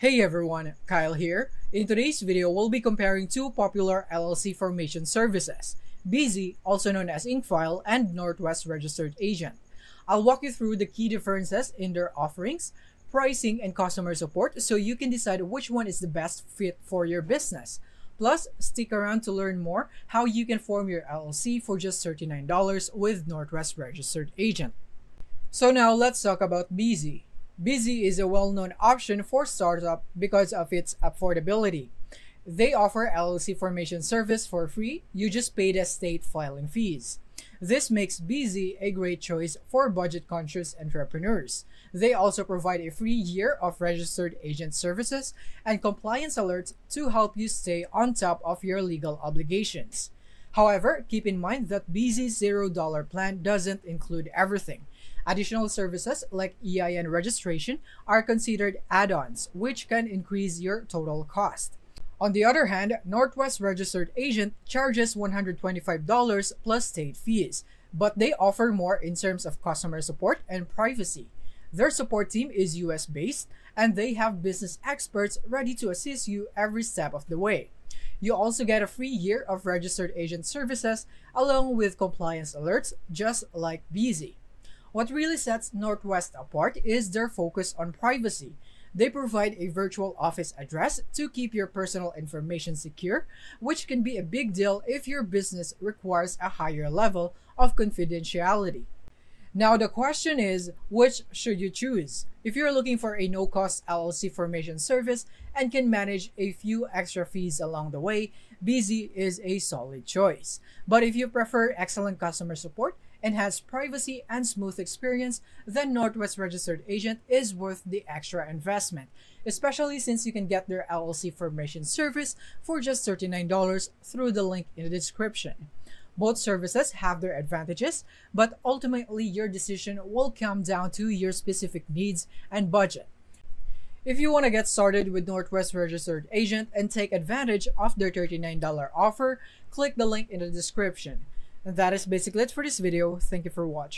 Hey everyone, Kyle here. In today's video, we'll be comparing two popular LLC formation services, Bizee, also known as Inkfile, and Northwest Registered Agent. I'll walk you through the key differences in their offerings, pricing, and customer support so you can decide which one is the best fit for your business. Plus, stick around to learn more how you can form your LLC for just $39 with Northwest Registered Agent. So now let's talk about Bizee. Bizee is a well-known option for startup because of its affordability. They offer LLC formation service for free, you just pay the state filing fees. This makes Bizee a great choice for budget-conscious entrepreneurs. They also provide a free year of registered agent services and compliance alerts to help you stay on top of your legal obligations. However, keep in mind that Bizee's $0 plan doesn't include everything. Additional services like EIN registration are considered add-ons, which can increase your total cost. On the other hand, Northwest Registered Agent charges $125 plus state fees, but they offer more in terms of customer support and privacy. Their support team is US-based, and they have business experts ready to assist you every step of the way. You also get a free year of registered agent services along with compliance alerts, just like Bizee. What really sets Northwest apart is their focus on privacy. They provide a virtual office address to keep your personal information secure, which can be a big deal if your business requires a higher level of confidentiality. Now the question is, which should you choose? If you're looking for a no-cost LLC formation service and can manage a few extra fees along the way, Bizee is a solid choice. But if you prefer excellent customer support, enhanced privacy, and smooth experience, then Northwest Registered Agent is worth the extra investment, especially since you can get their LLC formation service for just $39 through the link in the description. Both services have their advantages, but ultimately your decision will come down to your specific needs and budget. If you want to get started with Northwest Registered Agent and take advantage of their $39 offer, click the link in the description. And that is basically it for this video. Thank you for watching.